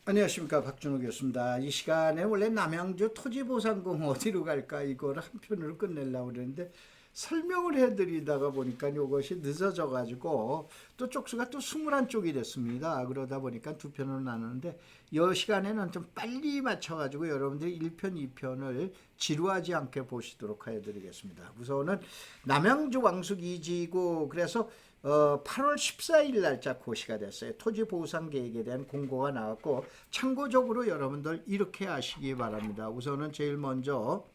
안녕하십니까, 박준호 교수입니다. 이 시간에 원래 남양주 토지보상금 어디로 갈까 이거를 한 편으로 끝내려고 그랬는데 설명을 해드리다가 보니까 이것이 늦어져 가지고 또 쪽수가 또 21쪽이 됐습니다. 그러다 보니까 두 편으로 나누는데 이 시간에는 좀 빨리 맞춰 가지고 여러분들이 1편 2편을 지루하지 않게 보시도록 해드리겠습니다. 우선은 남양주 왕숙 이지구, 그래서 8월 14일 날짜 고시가 됐어요. 토지 보상 계획에 대한 공고가 나왔고, 참고적으로 여러분들 이렇게 아시기 바랍니다. 우선은 제일 먼저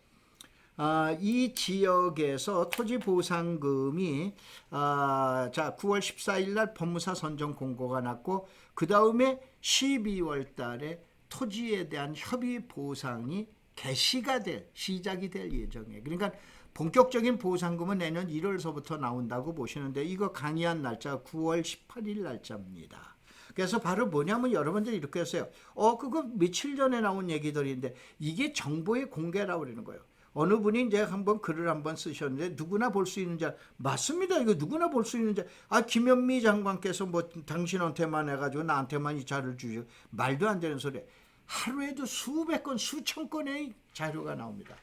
이 지역에서 토지 보상금이 자 9월 14일 날 법무사 선정 공고가 났고, 그 다음에 12월 달에 토지에 대한 협의 보상이 개시가 시작이 될 예정이에요. 그러니까 본격적인 보상금은 내년 1월서부터 나온다고 보시는데, 이거 강의한 날짜가 9월 18일 날짜입니다. 그래서 바로 뭐냐면 여러분들이 이렇게 했어요. 그거 며칠 전에 나온 얘기들인데 이게 정보의 공개라고 그러는 거예요. 어느 분이 이제 한번 글을 한번 쓰셨는데 누구나 볼 수 있는 자, 맞습니다. 이거 누구나 볼 수 있는 자. 김현미 장관께서 뭐 당신한테만 해가지고 나한테만 이 자료를 주시고, 말도 안 되는 소리. 하루에도 수백 건, 수천 건의 자료가 나옵니다.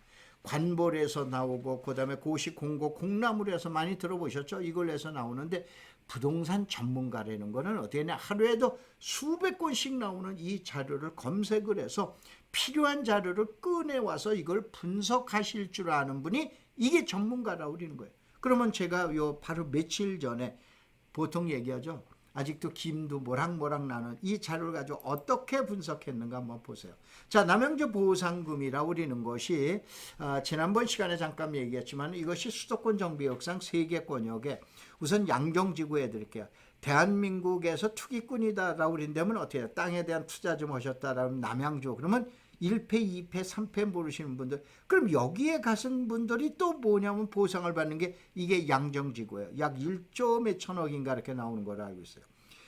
관볼에서 나오고, 그 다음에 고시 공고 공람으로해서 많이 들어보셨죠? 이걸 해서 나오는데, 부동산 전문가라는 거는 어떻게 하루에도 수백 건씩 나오는 이 자료를 검색을 해서 필요한 자료를 꺼내와서 이걸 분석하실 줄 아는 분이 이게 전문가라고 그러는 거예요. 그러면 제가 바로 며칠 전에 보통 얘기하죠. 아직도 김도 모락모락 나는 이 자료를 가지고 어떻게 분석했는가 한번 보세요. 자, 남양주 보상금이라고 그러는 것이 지난번 시간에 잠깐 얘기했지만 이것이 수도권 정비역상 3개 권역에 우선 양정지구에 드릴게요. 대한민국에서 투기꾼이다라고 그런다면 어떻게 해요? 땅에 대한 투자 좀 하셨다라면 남양주, 그러면 1패, 2패, 3패 모르시는 분들, 그럼 여기에 가신 분들이 또 뭐냐면 보상을 받는 게 이게 양정지구예요. 약 1조 몇 천억인가 이렇게 나오는 걸로 알고 있어요.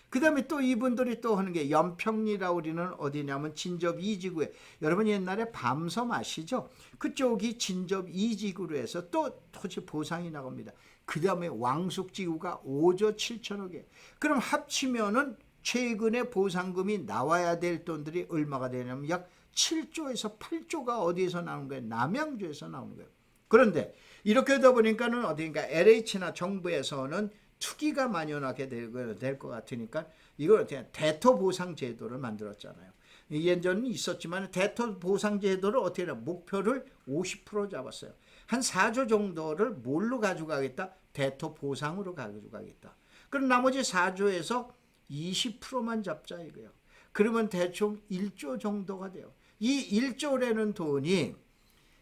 그 다음에 또 이분들이 또 하는 게 연평리라고 우리는 어디냐면 진접 2지구에, 여러분 옛날에 밤섬 아시죠? 그쪽이 진접 2지구로 해서 또 토지 보상이 나갑니다. 그 다음에 왕숙지구가 5조 7천억이에요. 그럼 합치면은 최근에 보상금이 나와야 될 돈들이 얼마가 되냐면 약 7조에서 8조가 어디에서 나오는 거예요? 남양주에서 나오는 거예요. 그런데 이렇게 되다 보니까는 어딘가 LH나 정부에서는 투기가 만연하게 될 것 같으니까 이걸 어떻게 대토 보상 제도를 만들었잖아요. 예전은 있었지만 대토 보상 제도를 어떻게 해요? 목표를 50% 잡았어요. 한 4조 정도를 뭘로 가져가겠다? 대토 보상으로 가져가겠다. 그럼 나머지 4조에서 20%만 잡자 이거예요. 그러면 대충 1조 정도가 돼요. 이 1조라는 돈이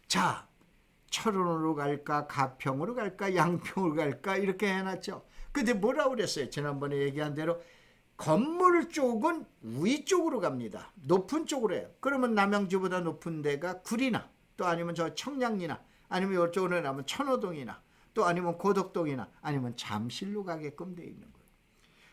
자 철원으로 갈까, 가평으로 갈까, 양평으로 갈까 이렇게 해놨죠. 근데 뭐라고 그랬어요? 지난번에 얘기한 대로 건물 쪽은 위쪽으로 갑니다. 높은 쪽으로 해요. 그러면 남양주보다 높은 데가 구리나, 또 아니면 저 청량리나, 아니면 이쪽으로 가면 천호동이나, 또 아니면 고덕동이나, 아니면 잠실로 가게끔 돼 있는 거예요.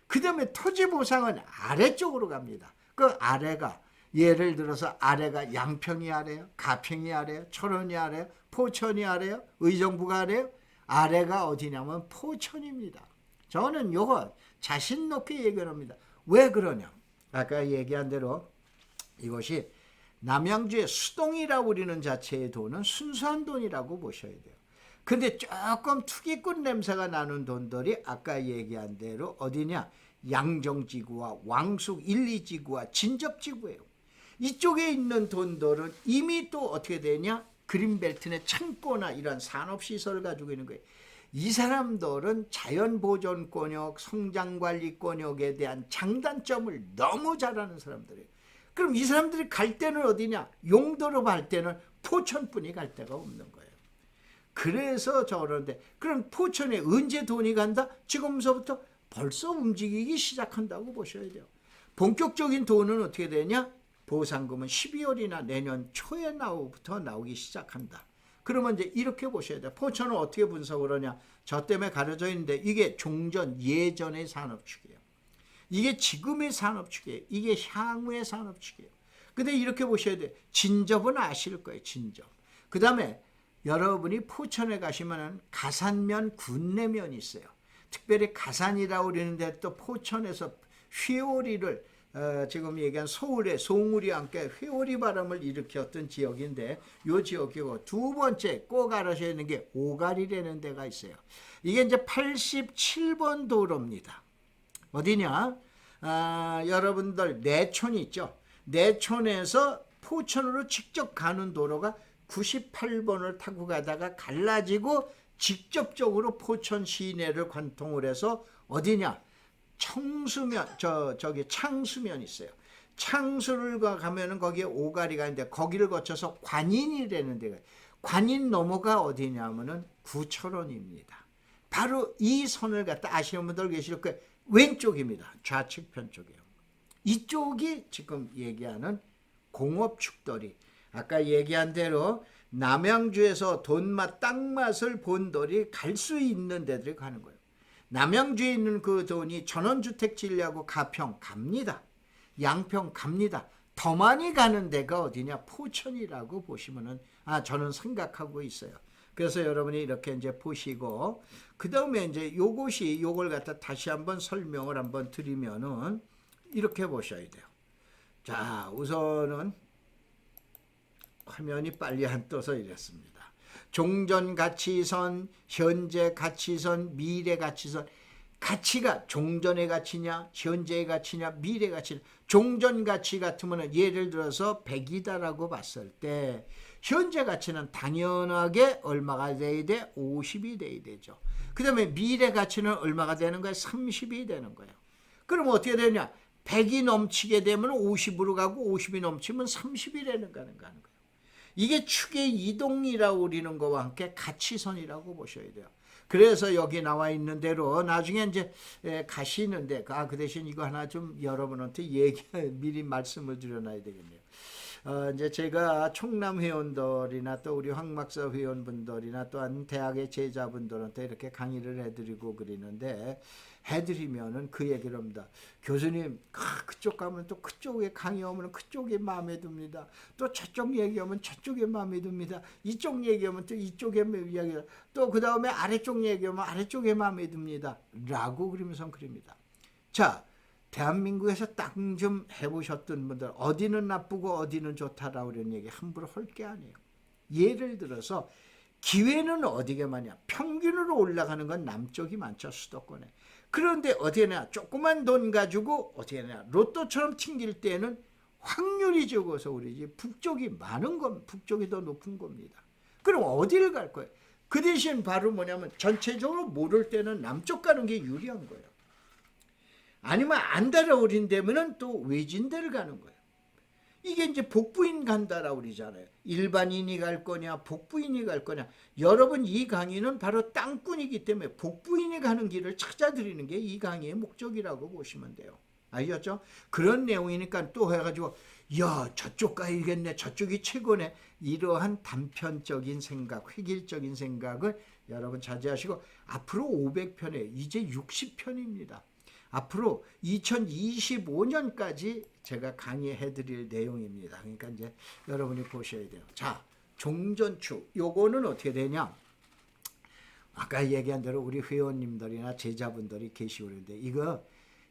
그 다음에 토지보상은 아래쪽으로 갑니다. 그 아래가 예를 들어서 아래가 양평이 아래요, 가평이 아래요, 철원이 아래요, 포천이 아래요, 의정부가 아래요. 아래가 어디냐면 포천입니다. 저는 요거 자신 높게 얘기합니다. 왜 그러냐? 아까 얘기한 대로 이것이 남양주의 수동이라고 우리는 자체의 돈은 순수한 돈이라고 보셔야 돼요. 근데 조금 투기꾼 냄새가 나는 돈들이 아까 얘기한 대로 어디냐? 양정지구와 왕숙 1, 2지구와 진접지구예요. 이쪽에 있는 돈들은 이미 또 어떻게 되냐? 그린벨트 내 창고나 이런 산업시설을 가지고 있는 거예요. 이 사람들은 자연보존권역, 성장관리권역에 대한 장단점을 너무 잘하는 사람들이에요. 그럼 이 사람들이 갈 때는 어디냐? 용도로 갈 때는 포천뿐이 갈 데가 없는 거예요. 그래서 저러는데, 그럼 포천에 언제 돈이 간다? 지금서부터 벌써 움직이기 시작한다고 보셔야 돼요. 본격적인 돈은 어떻게 되냐? 보상금은 12월이나 내년 초에 나오기 시작한다. 그러면 이제 이렇게 보셔야 돼요. 포천은 어떻게 분석을 하냐? 저 때문에 가려져 있는데 이게 종전 예전의 산업축이에요. 이게 지금의 산업축이에요. 이게 향후의 산업축이에요. 근데 이렇게 보셔야 돼요. 진접은 아실 거예요. 진접. 그 다음에 여러분이 포천에 가시면 가산면, 군내면이 있어요. 특별히 가산이라고 그러는데 또 포천에서 휘오리를 지금 얘기한 서울의 송우리와 함께 회오리 바람을 일으켰던 지역인데 요 지역이고, 두 번째 꼭 알아셔야 하는 게 오가리라는 데가 있어요. 이게 이제 87번 도로입니다. 어디냐? 여러분들 내촌 있죠? 내촌에서 포천으로 직접 가는 도로가 98번을 타고 가다가 갈라지고 직접적으로 포천 시내를 관통을 해서 어디냐? 청수면, 저기 창수면 있어요. 창수를 가면은 거기에 오가리가 있는데 거기를 거쳐서 관인이라는 데가, 관인 넘어가 어디냐면은 구철원입니다. 바로 이 선을 갖다 아시는 분들 계실 거예요. 왼쪽입니다. 좌측편 쪽이에요. 이쪽이 지금 얘기하는 공업축돌이, 아까 얘기한 대로 남양주에서 돈맛, 땅맛을 본 돌이 갈 수 있는 데들이 가는 거예요. 남양주에 있는 그 돈이 전원주택 질려고 가평 갑니다. 양평 갑니다. 더 많이 가는 데가 어디냐? 포천이라고 보시면은, 저는 생각하고 있어요. 그래서 여러분이 이렇게 이제 보시고, 그 다음에 이제 요걸 갖다 다시 한번 설명을 한번 드리면은 이렇게 보셔야 돼요. 자, 우선은 화면이 빨리 안 떠서 이랬습니다. 종전가치선, 현재가치선, 미래가치선. 가치가 종전의 가치냐, 현재의 가치냐, 미래 가치냐. 종전가치 같으면 예를 들어서 100이다라고 봤을 때 현재 가치는 당연하게 얼마가 돼야 돼? 50이 돼야 되죠. 그 다음에 미래 가치는 얼마가 되는 거야? 30이 되는 거예요. 그럼 어떻게 되냐? 100이 넘치게 되면 50으로 가고 50이 넘치면 30이라는 거는 가는 거예요. 이게 축의 이동이라고 우리는 거와 함께 가치선이라고 보셔야 돼요. 그래서 여기 나와 있는 대로 나중에 이제 가시는데, 그 대신 이거 하나 좀 여러분한테 미리 말씀을 드려놔야 되겠네요. 이제 제가 총남 회원들이나 또 우리 황막사 회원분들이나 또한 대학의 제자분들한테 이렇게 강의를 해드리고 그러는데, 해드리면은 그 얘기를 합니다. 교수님, 그쪽 가면 또 그쪽에 강의하면 그쪽이 마음에 듭니다. 또 저쪽 얘기하면 저쪽에 마음에 듭니다. 이쪽 얘기하면 또 이쪽에 이야기가, 또 그 다음에 아래쪽 얘기하면 아래쪽에 마음에 듭니다. 라고 그러면서 그럽니다. 자, 대한민국에서 땅 좀 해보셨던 분들, 어디는 나쁘고 어디는 좋다라고 그런 얘기 함부로 할 게 아니에요. 예를 들어서 기회는 어디가 많냐? 평균으로 올라가는 건 남쪽이 많죠, 수도권에. 그런데 어디냐? 조그만 돈 가지고 어디냐? 로또처럼 튕길 때는 확률이 적어서 그러지 북쪽이 많은 건, 북쪽이 더 높은 겁니다. 그럼 어디를 갈 거예요? 그 대신 바로 뭐냐면 전체적으로 모를 때는 남쪽 가는 게 유리한 거예요. 아니면 안 달아오린다면은 또 외진데를 가는 거예요. 이게 이제 복부인 간다라고 그러잖아요. 일반인이 갈 거냐, 복부인이 갈 거냐. 여러분, 이 강의는 바로 땅꾼이기 때문에 복부인이 가는 길을 찾아드리는 게 이 강의의 목적이라고 보시면 돼요. 아셨죠? 그런 내용이니까 또 해가지고, 야, 저쪽 가야겠네, 저쪽이 최고네. 이러한 단편적인 생각, 획일적인 생각을 여러분 자제하시고, 앞으로 500편에 이제 60편입니다. 앞으로 2025년까지 제가 강의해 드릴 내용입니다. 그러니까 이제 여러분이 보셔야 돼요. 자, 종전축. 요거는 어떻게 되냐? 아까 얘기한 대로 우리 회원님들이나 제자분들이 계시고 그러는데, 이거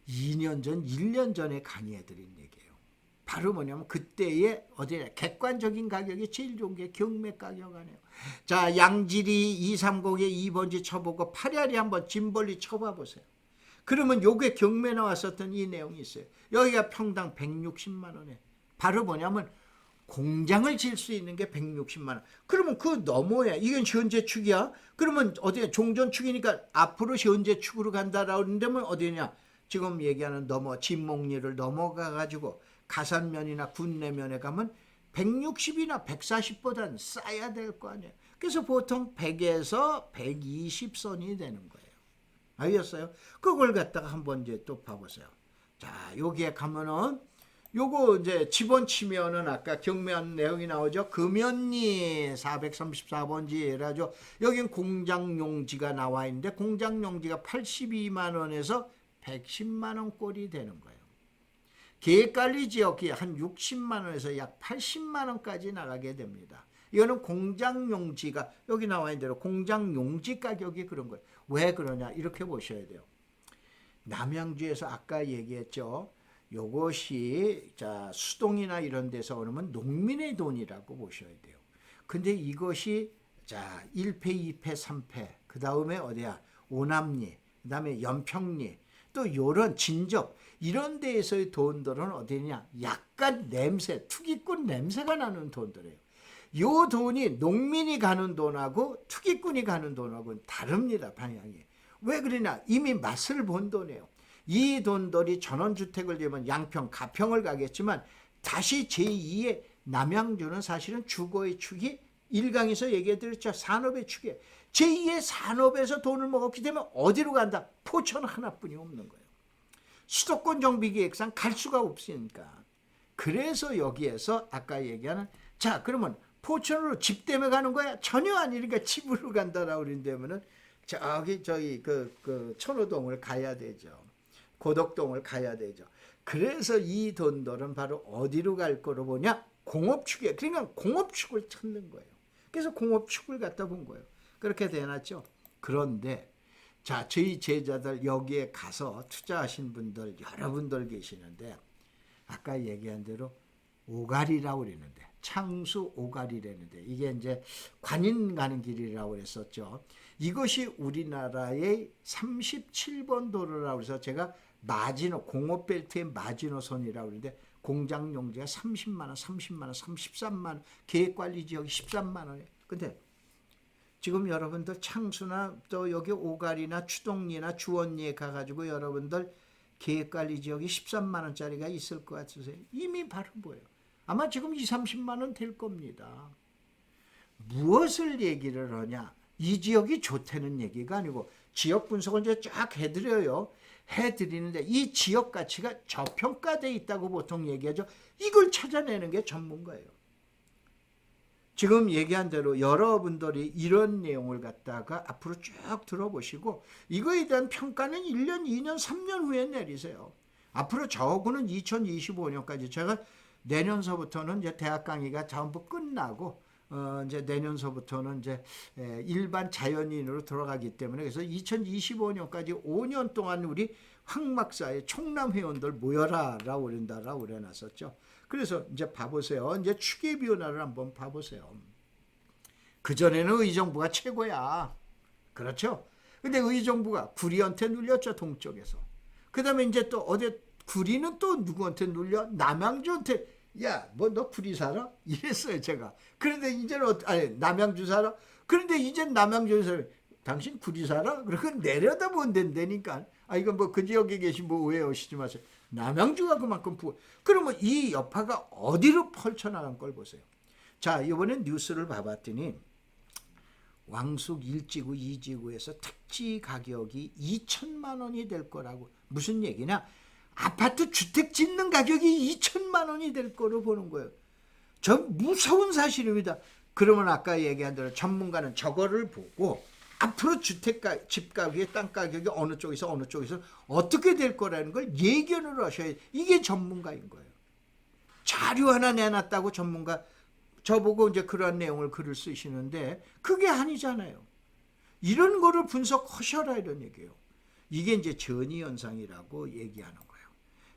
2년 전, 1년 전에 강의해 드린 얘기예요. 바로 뭐냐면 그때의 어디냐? 객관적인 가격이 제일 좋은 게 경매 가격 아니에요. 자, 양지리 230에 2번지 쳐보고 파리아리 한번 짐벌리 쳐봐 보세요. 그러면 요게 경매 나왔었던 이 내용이 있어요. 여기가 평당 160만 원에. 바로 뭐냐면 공장을 지을 수 있는 게 160만 원. 그러면 그 너머야. 이건 현재 축이야. 그러면 어디냐? 종전 축이니까 앞으로 현재 축으로 간다라고 하는데면 어디냐? 지금 얘기하는 진목리를 넘어가가지고 가산면이나 군내면에 가면 160이나 140보다는 싸야 될 거 아니에요. 그래서 보통 100에서 120선이 되는 거예요. 알겠어요? 그걸 갖다가 한번 이제 또 봐보세요. 자, 여기에 가면은 요거 이제 집어치면은 아까 경매한 내용이 나오죠. 금연리 434번지라죠. 여긴 공장용지가 나와 있는데 공장용지가 82만 원에서 110만 원꼴이 되는 거예요. 계획관리 지역이 한 60만 원에서 약 80만 원까지 나가게 됩니다. 이거는 공장용지가 여기 나와 있는 대로 공장용지 가격이 그런 거예요. 왜 그러냐? 이렇게 보셔야 돼요. 남양주에서 아까 얘기했죠. 요것이 자 수동이나 이런 데서 오르면 농민의 돈이라고 보셔야 돼요. 근데 이것이 자 1패, 2패, 3패 그 다음에 어디야 오남리 그 다음에 연평리 또 요런 진적 이런 데에서의 돈들은 어디냐 약간 냄새 투기꾼 냄새가 나는 돈들이에요. 요 돈이 농민이 가는 돈하고 투기꾼이 가는 돈하고는 다릅니다. 방향이. 왜 그러냐 이미 맛을 본 돈이에요. 이 돈들이 전원주택을 지으면 양평 가평을 가겠지만 다시 제2의 남양주는 사실은 주거의 축이 1강에서 얘기해드렸죠. 산업의 축이에요. 제2의 산업에서 돈을 먹었기 때문에 어디로 간다? 포천 하나뿐이 없는 거예요. 수도권 정비계획상 갈 수가 없으니까. 그래서 여기에서 아까 얘기하는 자 그러면 포천으로 집 때문에 가는 거야? 전혀 아니니까 집으로 간다라고 그런다면은 저기 그 천호동을 가야 되죠. 고덕동을 가야 되죠. 그래서 이 돈들은 바로 어디로 갈 거로 보냐? 공업축이에요. 그러니까 공업축을 찾는 거예요. 그래서 공업축을 갖다 본 거예요. 그렇게 되어놨죠. 그런데 자 저희 제자들 여기에 가서 투자하신 분들 여러분들 계시는데 아까 얘기한 대로 오가리라고 그랬는데 창수 오가리라는데 이게 이제 관인 가는 길이라고 그랬었죠. 이것이 우리나라의 37번 도로라고 해서 제가 마지노 공업벨트의 마지노선이라고 그러는데 공장 용지가 30만 원, 30만 원, 33만 원, 계획관리지역이 13만 원이에요. 근데 지금 여러분들 창수나 또 여기 오가리나 추동리나 주원리에 가가지고 여러분들 계획관리지역이 13만 원짜리가 있을 것 같으세요? 이미 바로 보여요. 아마 지금 20, 30만 원 될 겁니다. 무엇을 얘기를 하냐? 이 지역이 좋다는 얘기가 아니고 지역 분석을 이제 쫙 해드려요. 해드리는데 이 지역 가치가 저평가되어 있다고 보통 얘기하죠. 이걸 찾아내는 게 전문가예요. 지금 얘기한 대로 여러분들이 이런 내용을 갖다가 앞으로 쭉 들어보시고 이거에 대한 평가는 1년, 2년, 3년 후에 내리세요. 앞으로 저거는 2025년까지 제가 내년서부터는 이제 대학 강의가 전부 끝나고 이제 내년서부터는 이제 일반 자연인으로 들어가기 때문에 그래서 2025년까지 5년 동안 우리 황막사의 총남 회원들 모여라라고 그런다라고 그래놨었죠. 그래서 이제 봐보세요. 이제 추계 변화를 한번 봐보세요. 그전에는 의정부가 최고야. 그렇죠? 근데 의정부가 구리한테 눌렸죠. 동쪽에서. 그 다음에 이제 또 어디 구리는 또 누구한테 눌려? 남양주한테 야, 뭐 너 구리 살아? 이랬어요 제가. 그런데 이제는 아니 남양주 살아? 그런데 이제 남양주 살아. 당신 구리 살아? 그러고 내려다보면 된다니까. 아 이건 뭐 그 지역에 계신 뭐 오해하시지 마세요. 남양주가 그만큼 그러면 이 여파가 어디로 펼쳐나간 걸 보세요. 자 이번엔 뉴스를 봐봤더니 왕숙 1지구 2지구에서 택지 가격이 2천만 원이 될 거라고. 무슨 얘기냐? 아파트 주택 짓는 가격이 2천만 원이 될 거로 보는 거예요. 저 무서운 사실입니다. 그러면 아까 얘기한 대로 전문가는 저거를 보고 앞으로 주택가 집 가격의 땅 가격이 어느 쪽에서 어떻게 될 거라는 걸 예견을 하셔야 돼요. 이게 전문가인 거예요. 자료 하나 내놨다고 전문가 저보고 이제 그러한 내용을 글을 쓰시는데 그게 아니잖아요. 이런 거를 분석하셔라 이런 얘기예요. 이게 이제 전이 현상이라고 얘기하는 거예요.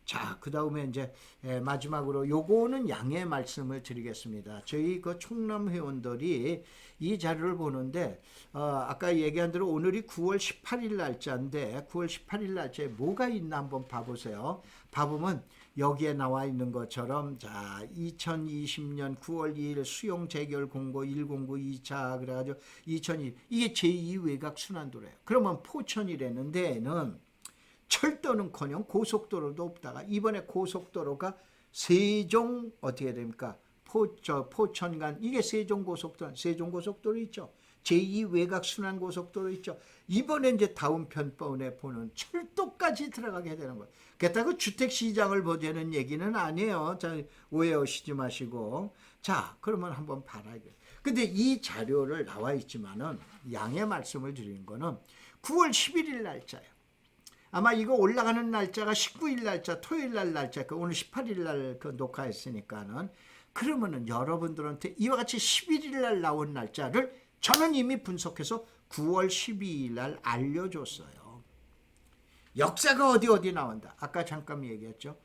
자, 그 다음에 이제 마지막으로 요거는 양해 말씀을 드리겠습니다. 저희 그 총남 회원들이 이 자료를 보는데 아까 얘기한 대로 오늘이 9월 18일 날짜인데 9월 18일 날짜에 뭐가 있나 한번 봐보세요. 봐보면 여기에 나와 있는 것처럼 자 2020년 9월 2일 수용 재결 공고 109 2차 그래가지고 2002 이게 제2 외곽 순환도로예요. 그러면 포천이라는 데에는 철도는커녕 고속도로도 없다가 이번에 고속도로가 세종 어떻게 됩니까? 포천간 이게 세종고속도로 있죠. 제2 외곽 순환고속도로 있죠. 이번에 이제 다음 편번에 보는 철도까지 들어가게 되는 거예요. 게다가 주택시장을 보자는 얘기는 아니에요. 자, 오해하시지 마시고. 자, 그러면 한번 봐라. 근데 이 자료를 나와 있지만은 양해 말씀을 드리는 거는 9월 11일 날짜예요. 아마 이거 올라가는 날짜가 19일 날짜, 토요일 날 날짜, 오늘 18일 날 그 녹화했으니까는 그러면은 여러분들한테 이와 같이 11일 날 나온 날짜를 저는 이미 분석해서 9월 12일 날 알려줬어요. 역사가 어디 나온다. 아까 잠깐 얘기했죠.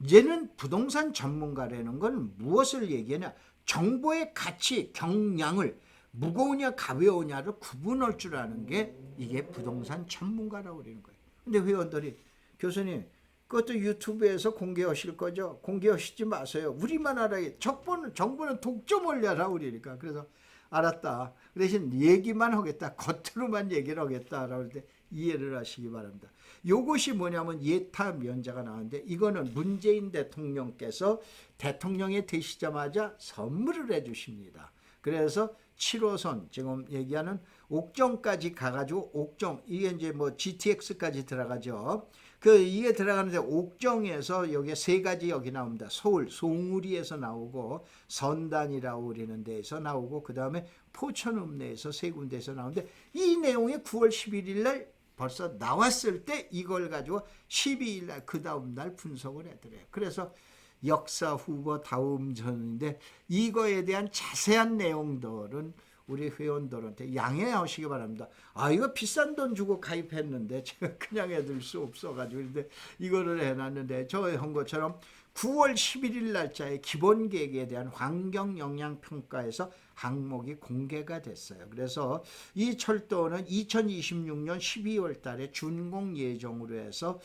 이제는 부동산 전문가라는 건 무엇을 얘기하냐? 정보의 가치, 경량을 무거우냐 가벼우냐를 구분할 줄 아는 게 이게 부동산 전문가라고 그러는 거예요. 근데 회원들이 교수님 그것도 유튜브에서 공개하실 거죠? 공개하시지 마세요. 우리만 알아야 정보는 독점 올려라 그러니까. 그래서 알았다. 그 대신 얘기만 하겠다. 겉으로만 얘기를 하겠다라고 할 때 이해를 하시기 바랍니다. 요것이 뭐냐면 예타 면제가 나왔는데 이거는 문재인 대통령께서 대통령이 되시자마자 선물을 해주십니다. 그래서 7호선 지금 얘기하는 옥정까지 가가지고 옥정 이게 이제 뭐 GTX까지 들어가죠. 이게 들어가는데 옥정에서 여기 세 가지 여기 나옵니다. 서울 송우리에서 나오고 선단이라고 그러는 데에서 나오고 그 다음에 포천읍내에서 세 군데에서 나오는데 이 내용이 9월 11일 날 벌써 나왔을 때 이걸 가지고 12일 날 그 다음 날 분석을 해드려요. 그래서 역사 후보 다음 전인데 이거에 대한 자세한 내용들은 우리 회원들한테 양해하시기 바랍니다. 아 이거 비싼 돈 주고 가입했는데 제가 그냥 해둘 수 없어가지고 근데 이거를 해놨는데 저 한 것처럼 9월 11일 날짜에 기본계획에 대한 환경영향평가에서 항목이 공개가 됐어요. 그래서 이 철도는 2026년 12월 달에 준공 예정으로 해서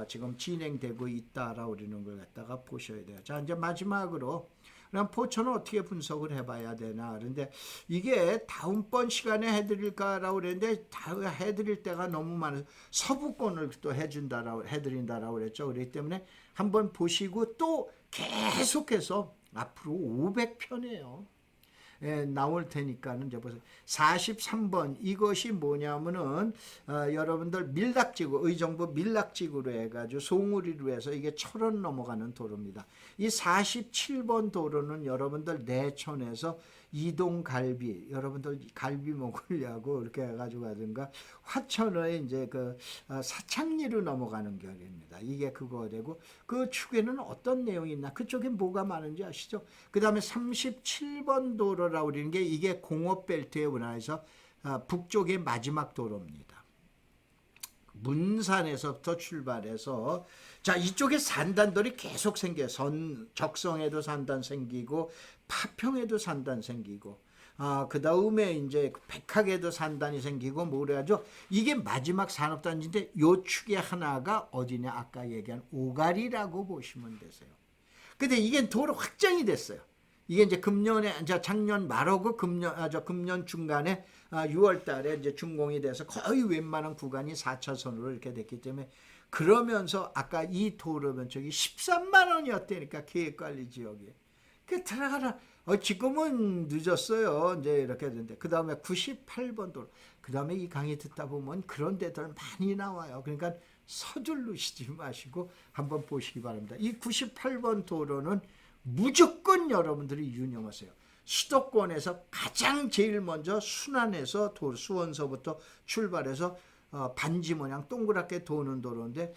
지금 진행되고 있다라고 그러는 걸 갖다가 보셔야 돼요. 자 이제 마지막으로 그럼 포천은 어떻게 분석을 해봐야 되나. 그런데 이게 다음번 시간에 해드릴까라고 그랬는데 해드릴 때가 너무 많아서 서부권을 또 해드린다라고 그랬죠. 그렇기 때문에 한번 보시고 또 계속해서 앞으로 500편이에요. 예, 나올 테니까는 이제 보세요. 43번 이것이 뭐냐면은 여러분들 밀락지구 의정부 밀락지구로 해가지고 송우리로 해서 이게 철원 넘어가는 도로입니다. 이 47번 도로는 여러분들 내천에서 이동갈비 여러분들 갈비 먹으려고 이렇게 해가지고 가든가 화천에 이제 사창리로 넘어가는 결입니다. 이게 그거 되고 그 축에는 어떤 내용이 있나 그쪽에 뭐가 많은지 아시죠? 그 다음에 37번 도로라고 그러는 게 이게 공업벨트에 운하해서 북쪽의 마지막 도로입니다. 문산에서부터 출발해서 자 이쪽에 산단들이 계속 생겨요. 적성에도 산단 생기고 파평에도 산단 생기고 그 다음에 이제 백학에도 산단이 생기고 뭐래야죠. 이게 마지막 산업단지인데 요 축의 하나가 어디냐 아까 얘기한 오가리라고 보시면 되세요. 근데 이게 도로 확장이 됐어요. 이게 이제 작년 말하고 금년 중간에 6월 달에 이제 준공이 돼서 거의 웬만한 구간이 4차선으로 이렇게 됐기 때문에 그러면서 아까 이 도로 면적이 13만 원이었다니까 계획관리지역이. 그 들어가라. 지금은 늦었어요. 이제 이렇게 됐는데 그 다음에 98번 도로. 그 다음에 이 강의 듣다 보면 그런 데들 많이 나와요. 그러니까 서둘르시지 마시고 한번 보시기 바랍니다. 이 98번 도로는 무조건 여러분들이 유념하세요. 수도권에서 가장 제일 먼저 순안에서 수원서부터 출발해서 반지 모양 동그랗게 도는 도로인데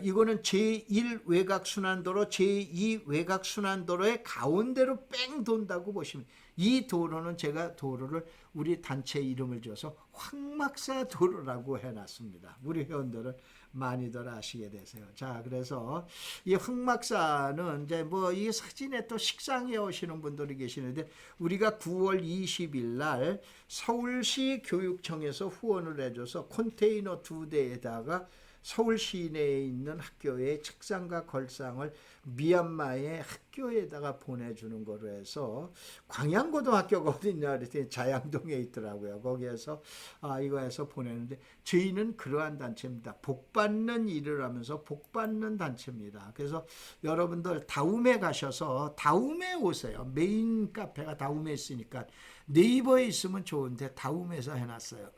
이거는 제1 외곽순환도로 제2 외곽순환도로의 가운데로 뺑 돈다고 보시면 이 도로는 제가 도로를 우리 단체 이름을 지어서 황막사 도로라고 해놨습니다. 우리 회원들은 많이들 아시게 되세요. 자, 그래서 이 황막사는 이제 뭐 이 사진에 또 식상해 오시는 분들이 계시는데 우리가 9월 20일 날 서울시 교육청에서 후원을 해줘서 컨테이너 2대에다가 서울 시내에 있는 학교의 책상과 걸상을 미얀마의 학교에다가 보내주는 거로 해서 광양고등학교가 어딨냐 그랬더니 자양동에 있더라고요. 거기에서 이거 해서 보내는데 저희는 그러한 단체입니다. 복받는 일을 하면서 복받는 단체입니다. 그래서 여러분들 다움에 가셔서 다움에 오세요. 메인 카페가 다움에 있으니까 네이버에 있으면 좋은데 다움에서 해놨어요.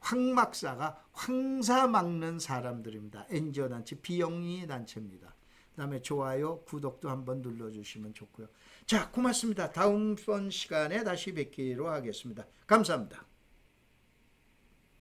황막사가 황사 막는 사람들입니다. NGO 단체, 비영리 단체입니다. 그 다음에 좋아요, 구독도 한번 눌러주시면 좋고요. 자, 고맙습니다. 다음번 시간에 다시 뵙기로 하겠습니다. 감사합니다.